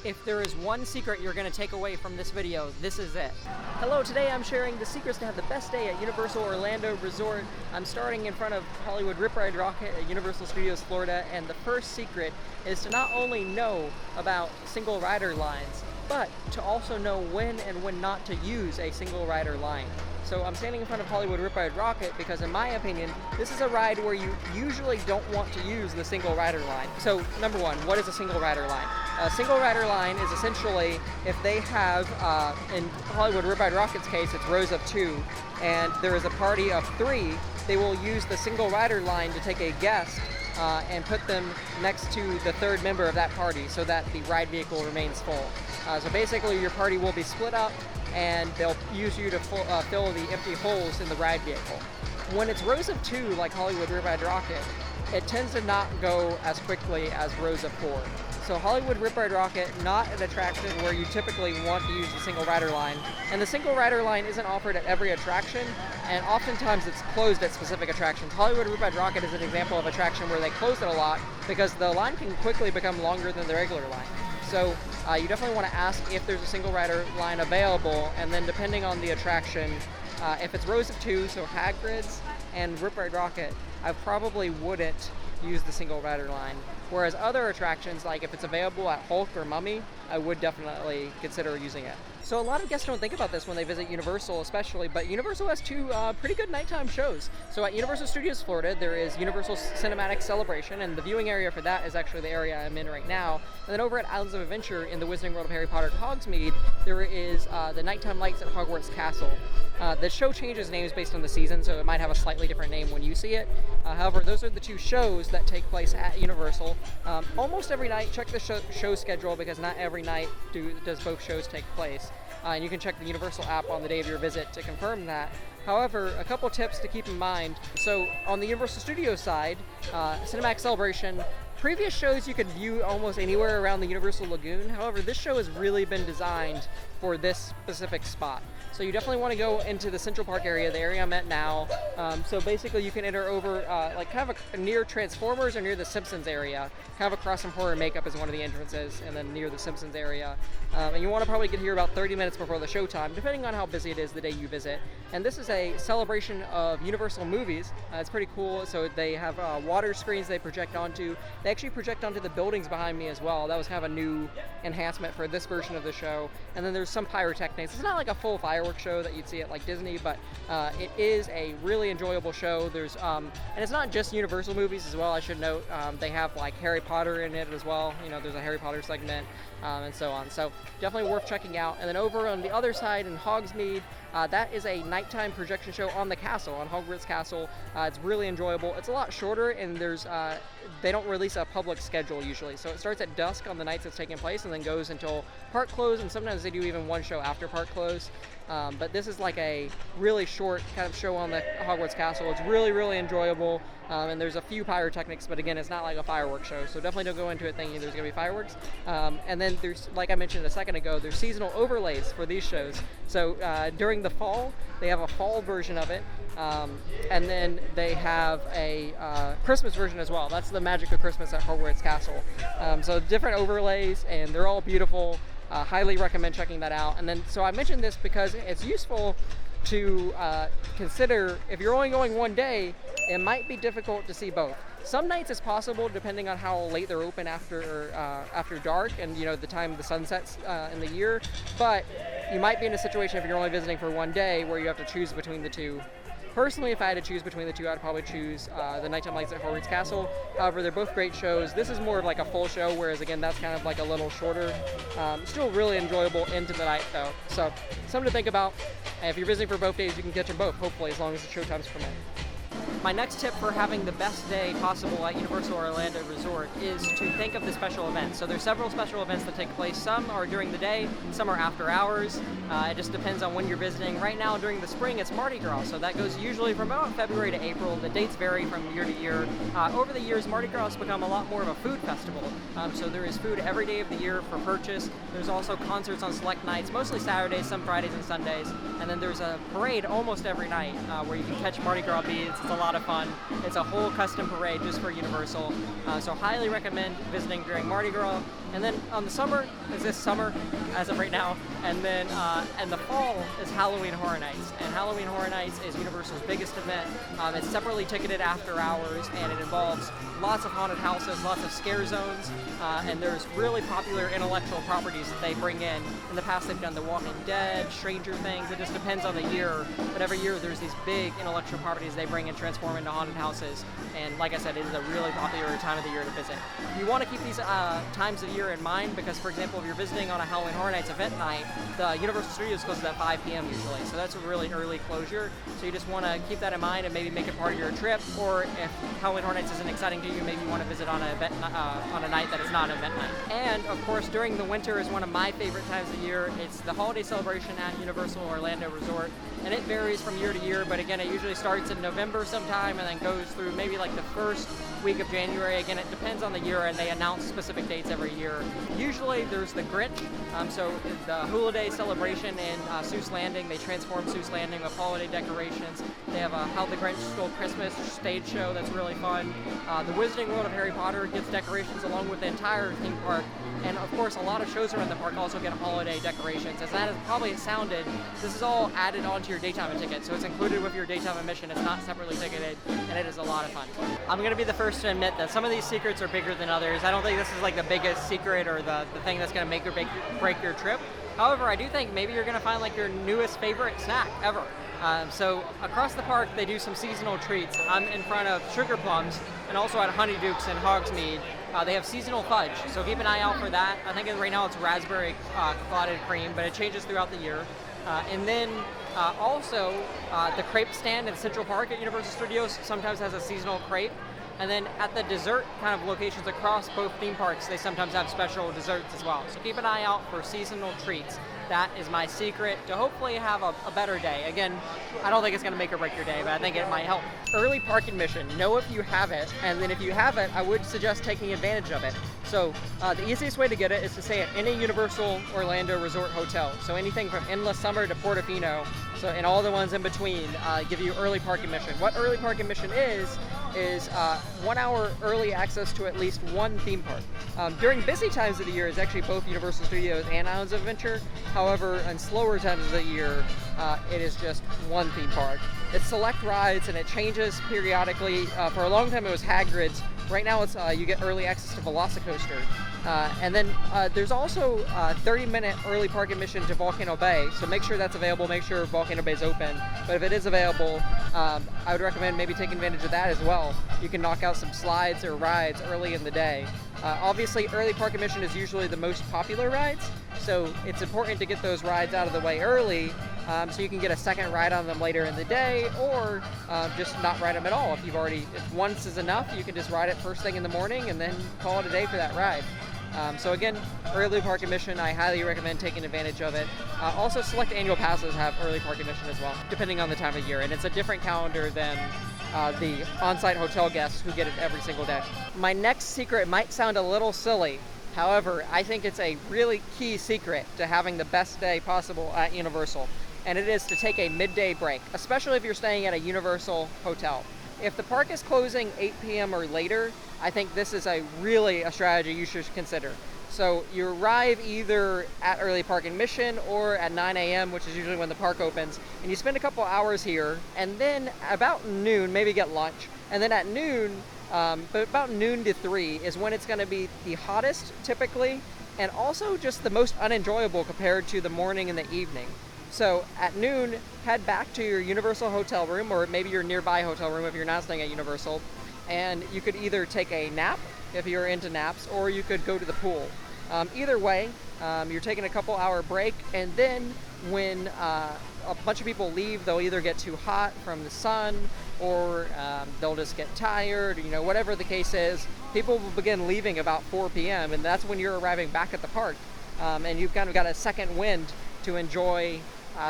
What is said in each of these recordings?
If there is one secret you're going to take away from this video, this is it. Hello, today I'm sharing the secrets to have the best day at Universal Orlando Resort. I'm starting in front of Hollywood Rip Ride Rocket at Universal Studios Florida, and the first secret is to not only know about single rider lines, but to also know when and when not to use a single rider line. So I'm standing in front of Hollywood Rip Ride Rocket because, in my opinion, this is a ride where you usually don't want to use the single rider line. So number one, what is a single rider line? A single rider line is essentially if they have, in Hollywood Rip Ride Rocket's case, it's rows of 2, and there is a party of 3, they will use the single rider line to take a guest and put them next to the third member of that party so that the ride vehicle remains full. So basically your party will be split up and they'll use you to fill the empty holes in the ride vehicle. When it's rows of 2, like Hollywood Rip Ride Rocket, it tends to not go as quickly as rows of 4. So Hollywood Rip Ride Rocket, not an attraction where you typically want to use the single rider line. And the single rider line isn't offered at every attraction, and oftentimes it's closed at specific attractions. Hollywood Rip Ride Rocket is an example of an attraction where they close it a lot because the line can quickly become longer than the regular line. So you definitely want to ask if there's a single rider line available, and then depending on the attraction, if it's rows of 2, so Hagrid's and Rip Ride Rocket, I probably wouldn't use the single rider line. Whereas other attractions, like if it's available at Hulk or Mummy, I would definitely consider using it. So a lot of guests don't think about this when they visit Universal especially, but Universal has 2 pretty good nighttime shows. So at Universal Studios Florida, there is Universal Cinematic Celebration, and the viewing area for that is actually the area I'm in right now. And then over at Islands of Adventure in the Wizarding World of Harry Potter at Hogsmeade, there is the Nighttime Lights at Hogwarts Castle. The show changes names based on the season, so it might have a slightly different name when you see it. However, those are the 2 shows that take place at Universal. Almost every night, check the show schedule because not every night does both shows take place. And you can check the Universal app on the day of your visit to confirm that. However, a couple tips to keep in mind. So on the Universal Studios side, Cinematic Celebration, previous shows you could view almost anywhere around the Universal Lagoon. However, this show has really been designed for this specific spot. So you definitely want to go into the Central Park area, the area I'm at now. So basically you can enter over like kind of near Transformers or near the Simpsons area. Kind of across from Horror Makeup is one of the entrances, and then near the Simpsons area. And you want to probably get here about 30 minutes before the showtime, depending on how busy it is the day you visit. And this is a celebration of Universal movies. It's pretty cool. So they have water screens they project onto. They actually project onto the buildings behind me as well. That was kind of a new enhancement for this version of the show. And then there's some pyrotechnics. It's not like a full fireworks show that you'd see at like Disney, but it is a really enjoyable show. There's and it's not just Universal movies as well, I should note. They have like Harry Potter in it as well. You know, there's a Harry Potter segment and so on. So definitely worth checking out. And then over on the other side in Hogsmeade, that is a nighttime projection show on the castle, on Hogwarts Castle. It's really enjoyable. It's a lot shorter, and there's they don't release a public schedule usually. So it starts at dusk on the nights it's taking place and then goes until park close, and sometimes they do even one show after park close. But this is like a really short kind of show on the Hogwarts Castle. It's really, really enjoyable. And there's a few pyrotechnics, but again, it's not like a fireworks show. So definitely don't go into it thinking there's going to be fireworks. And then there's, like I mentioned a second ago, there's seasonal overlays for these shows. So during the fall, they have a fall version of it. And then they have a Christmas version as well. That's the magic of Christmas at Hogwarts Castle. So different overlays, and they're all beautiful. Highly recommend checking that out. And then, so I mentioned this because it's useful to consider if you're only going one day, it might be difficult to see both. Some nights it's possible depending on how late they're open after dark and the time the sun sets in the year, but you might be in a situation if you're only visiting for one day where you have to choose between the 2. Personally, if I had to choose between the 2, I'd probably choose the Nighttime Lights at Hogwarts Castle. However, they're both great shows. This is more of like a full show, whereas again, that's kind of like a little shorter. Still really enjoyable into the night though. So, something to think about. And if you're visiting for both days, you can catch them both, hopefully, as long as the show times permit. My next tip for having the best day possible at Universal Orlando Resort is to think of the special events. So there's several special events that take place. Some are during the day, some are after hours. It just depends on when you're visiting. Right now during the spring it's Mardi Gras, so that goes usually from about February to April. The dates vary from year to year. Over the years, Mardi Gras has become a lot more of a food festival. So there is food every day of the year for purchase. There's also concerts on select nights, mostly Saturdays, some Fridays and Sundays. And then there's a parade almost every night where you can catch Mardi Gras beads. It's a lot lot of fun. It's a whole custom parade just for Universal. So highly recommend visiting during Mardi Gras. And then on the summer is this summer, as of right now. And then and the fall is Halloween Horror Nights. And Halloween Horror Nights is Universal's biggest event. It's separately ticketed after hours, and it involves lots of haunted houses, lots of scare zones, and there's really popular intellectual properties that they bring in. In the past, they've done The Walking Dead, Stranger Things. It just depends on the year. But every year, there's these big intellectual properties they bring and transform into haunted houses. And like I said, it is a really popular time of the year to visit. You want to keep these times of year in mind because, for example, if you're visiting on a Halloween Horror Nights event night, the Universal Studios closes at 5 p.m. usually. So that's a really early closure. So you just want to keep that in mind and maybe make it part of your trip. Or if Halloween Horror Nights isn't exciting to you, maybe you want to visit on an event on a night that is not an event night. And of course, during the winter is one of my favorite times of year. It's the holiday celebration at Universal Orlando Resort, and it varies from year to year. But again, it usually starts in November sometime and then goes through maybe like the first week of January. Again, it depends on the year, and they announce specific dates every year. Usually, there's the Grinch. So the Hula Day celebration in Seuss Landing, they transform Seuss Landing with holiday decorations. They have a How the Grinch Stole Christmas stage show that's really fun. The Wizarding World of Harry Potter gets decorations along with the entire theme park. And of course, a lot of shows around the park also get holiday decorations. As that has probably sounded, this is all added onto your daytime ticket. So it's included with your daytime admission. It's not separately ticketed, and it is a lot of fun. I'm going to be the first to admit that some of these secrets are bigger than others. I don't think this is like the biggest secret or the thing that's going to make or break your trip. However, I do think maybe you're going to find like your newest favorite snack ever. So across the park, they do some seasonal treats. I'm in front of Sugar Plums and also at Honeydukes in Hogsmeade. They have seasonal fudge, so keep an eye out for that. I think right now it's raspberry clotted cream, but it changes throughout the year. And then also the crepe stand in Central Park at Universal Studios sometimes has a seasonal crepe. And then at the dessert kind of locations across both theme parks, they sometimes have special desserts as well. So keep an eye out for seasonal treats. That is my secret to hopefully have a better day. Again, I don't think it's going to make or break your day, but I think it might help. Early park admission, know if you have it, and then if you have it, I would suggest taking advantage of it. So the easiest way to get it is to stay at any Universal Orlando Resort hotel. So anything from Endless Summer to Portofino, so and all the ones in between give you early park admission. What early park admission is 1 hour early access to at least one theme park. During busy times of the year, it's actually both Universal Studios and Islands of Adventure. However, in slower times of the year, it is just one theme park. It's select rides and it changes periodically. For a long time it was Hagrid's. Right now it's you get early access to Velocicoaster. And then there's also 30-minute early park admission to Volcano Bay, so make sure that's available, make sure Volcano Bay is open. But if it is available, I would recommend maybe taking advantage of that as well. You can knock out some slides or rides early in the day. Obviously, early park admission is usually the most popular rides, so it's important to get those rides out of the way early so you can get a second ride on them later in the day, or just not ride them at all. If once is enough, you can just ride it first thing in the morning and then call it a day for that ride. So again, early park admission, I highly recommend taking advantage of it. Also, select annual passes have early park admission as well, depending on the time of year, and it's a different calendar than the on-site hotel guests who get it every single day. My next secret might sound a little silly. However, I think it's a really key secret to having the best day possible at Universal, and it is to take a midday break, especially if you're staying at a Universal hotel. If the park is closing 8 p.m. or later, I think this is really a strategy you should consider. So you arrive either at early park admission or at 9 a.m., which is usually when the park opens, and you spend a couple hours here, and then about noon, maybe get lunch, and then at noon, but about noon to 3 is when it's going to be the hottest typically, and also just the most unenjoyable compared to the morning and the evening. So at noon, head back to your Universal hotel room, or maybe your nearby hotel room if you're not staying at Universal, and you could either take a nap if you're into naps, or you could go to the pool. Either way, you're taking a couple hour break, and then when a bunch of people leave, they'll either get too hot from the sun, or they'll just get tired, whatever the case is. People will begin leaving about 4 p.m., and that's when you're arriving back at the park. And you've kind of got a second wind to enjoy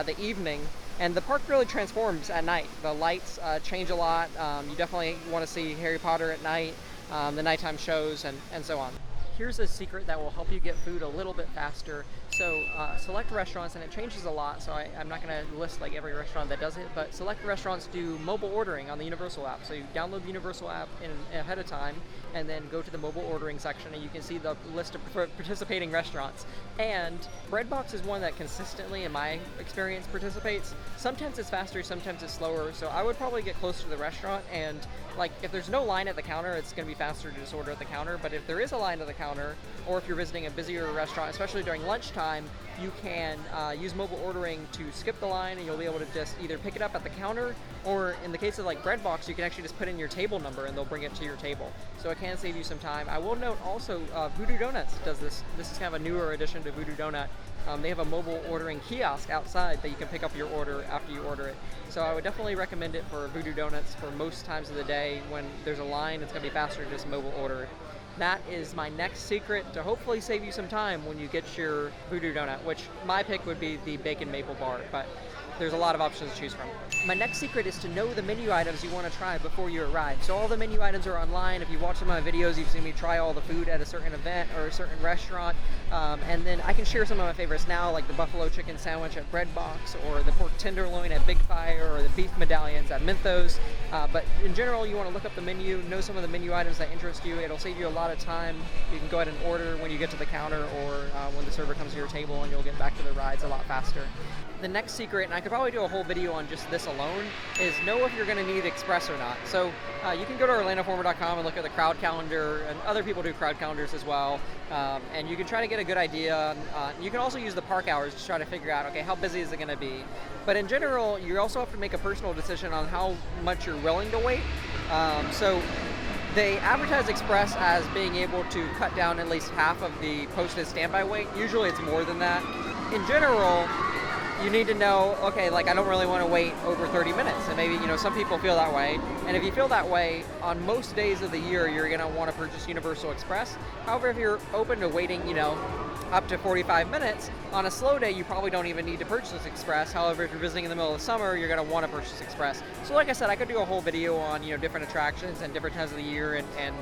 the evening. And the park really transforms at night. The lights change a lot. You definitely want to see Harry Potter at night, the nighttime shows, and so on. here's a secret that will help you get food a little bit faster. So select restaurants, and it changes a lot, so I'm not going to list like every restaurant that does it, but select restaurants do mobile ordering on the Universal app. So you download the Universal app ahead of time, and then go to the mobile ordering section, and you can see the list of participating restaurants. And Breadbox is one that consistently, in my experience, participates. Sometimes it's faster, sometimes it's slower, so I would probably get closer to the restaurant, and like if there's no line at the counter, it's going to be faster to just order at the counter. But if there is a line at the counter, or if you're visiting a busier restaurant, especially during lunchtime, you can use mobile ordering to skip the line, and you'll be able to just either pick it up at the counter, or in the case of like Breadbox, you can actually just put in your table number and they'll bring it to your table. So it can save you some time. I will note also Voodoo Donuts does this. This is kind of a newer addition to Voodoo Donut. They have a mobile ordering kiosk outside that you can pick up your order after you order it. So I would definitely recommend it for Voodoo Donuts for most times of the day. When there's a line, it's going to be faster to just mobile order. That is my next secret to hopefully save you some time when you get your Voodoo Donut, which my pick would be the bacon maple bar, but there's a lot of options to choose from. My next secret is to know the menu items you want to try before you arrive. So all the menu items are online. If you've watched some of my videos, you've seen me try all the food at a certain event or a certain restaurant. And then I can share some of my favorites now, like the buffalo chicken sandwich at Breadbox, or the pork tenderloin at Big Fire, or the beef medallions at Mentos. But in general, you want to look up the menu, know some of the menu items that interest you. It'll save you a lot of time. You can go ahead and order when you get to the counter, or when the server comes to your table, and you'll get back to the rides a lot faster. The next secret, and I could probably do a whole video on just this alone, is know if you're going to need Express or not. So you can go to OrlandoInformer.com and look at the crowd calendar, and other people do crowd calendars as well, and you can try to get a good idea. You can also use the park hours to try to figure out, okay, how busy is it going to be? But in general, you also have to make a personal decision on how much you're willing to wait. So they advertise Express as being able to cut down at least half of the posted standby wait. Usually it's more than that. In general, you need to know, okay, like I don't really want to wait over 30 minutes. And maybe, some people feel that way. And if you feel that way, on most days of the year, you're going to want to purchase Universal Express. However, if you're open to waiting, up to 45 minutes, on a slow day, you probably don't even need to purchase Express. However, if you're visiting in the middle of the summer, you're going to want to purchase Express. So like I said, I could do a whole video on, different attractions and different times of the year and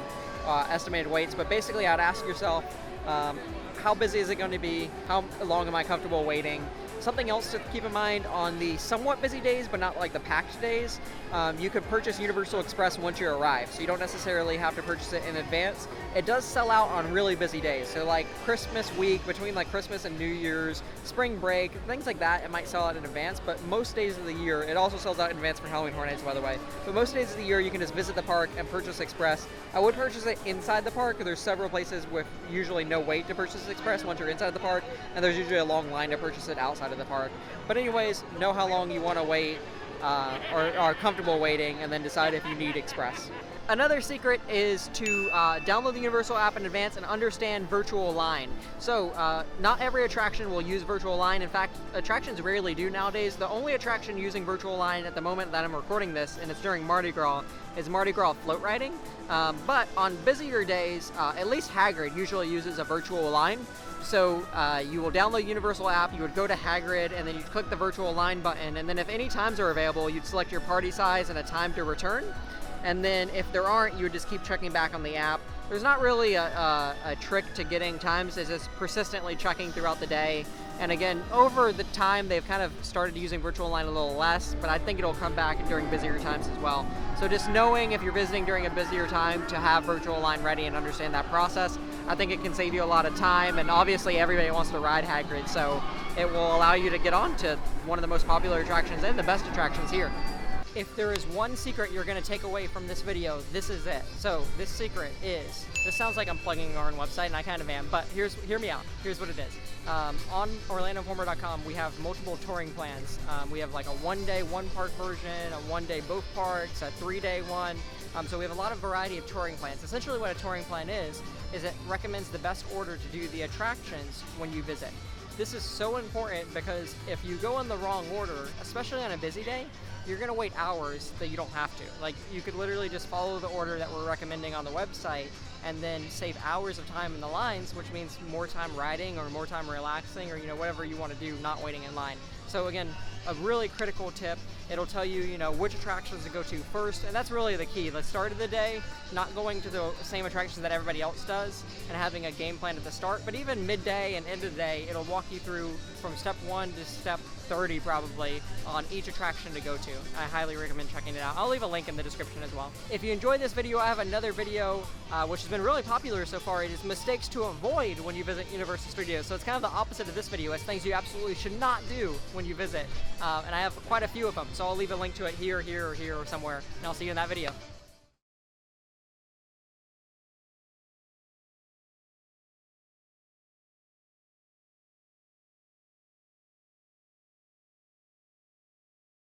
estimated waits. But basically, I'd ask yourself, how busy is it going to be? How long am I comfortable waiting? Something else to keep in mind on the somewhat busy days, but not like the packed days, you could purchase Universal Express once you arrive, so you don't necessarily have to purchase it in advance. It does sell out on really busy days, so like Christmas week, between like Christmas and New Year's, spring break, things like that, it might sell out in advance, but most days of the year, it also sells out in advance for Halloween Horror Nights, by the way, but most days of the year you can just visit the park and purchase Express. I would purchase it inside the park. There's several places with usually no wait to purchase Express once you're inside the park, and there's usually a long line to purchase it outside of the park. But anyways, know how long you want to wait or are comfortable waiting, and then decide if you need Express. Another secret is to download the Universal app in advance and understand virtual line. So not every attraction will use virtual line. In fact, attractions rarely do nowadays. The only attraction using virtual line at the moment that I'm recording this, and it's during Mardi Gras, is Mardi Gras float riding. But on busier days, at least Hagrid usually uses a virtual line. So you will download Universal app, you would go to Hagrid, and then you'd click the virtual line button, and then if any times are available, you'd select your party size and a time to return. And then if there aren't, you would just keep checking back on the app. There's not really a trick to getting times, it's just persistently checking throughout the day. And again, over the time, they've kind of started using virtual line a little less, but I think it'll come back during busier times as well. So just knowing if you're visiting during a busier time to have virtual line ready and understand that process, I think it can save you a lot of time. And obviously everybody wants to ride Hagrid, so it will allow you to get on to one of the most popular attractions and the best attractions here. If there is one secret you're going to take away from this video, this is it. So this secret is, this sounds like I'm plugging our own website, and I kind of am, but hear me out. Here's what it is. On OrlandoInformer.com, we have multiple touring plans. We have like a one-day, one-park version, a one-day, both parks, a three-day one. So we have a lot of variety of touring plans. Essentially what a touring plan is it recommends the best order to do the attractions when you visit. This is so important because if you go in the wrong order, especially on a busy day, you're going to wait hours that you don't have to. Like, you could literally just follow the order that we're recommending on the website and then save hours of time in the lines, which means more time riding or more time relaxing or, whatever you want to do, not waiting in line. So again, a really critical tip. It'll tell you, you know, which attractions to go to first, and that's really the key. The start of the day, not going to the same attractions that everybody else does, and having a game plan at the start, but even midday and end of the day, it'll walk you through from step 1 to step 30 probably on each attraction to go to. I highly recommend checking it out. I'll leave a link in the description as well. If you enjoyed this video, I have another video which has been really popular so far. It is mistakes to avoid when you visit Universal Studios. So it's kind of the opposite of this video. It's things you absolutely should not do when you visit. And I have quite a few of them. So I'll leave a link to it here, here, or here, or somewhere. And I'll see you in that video.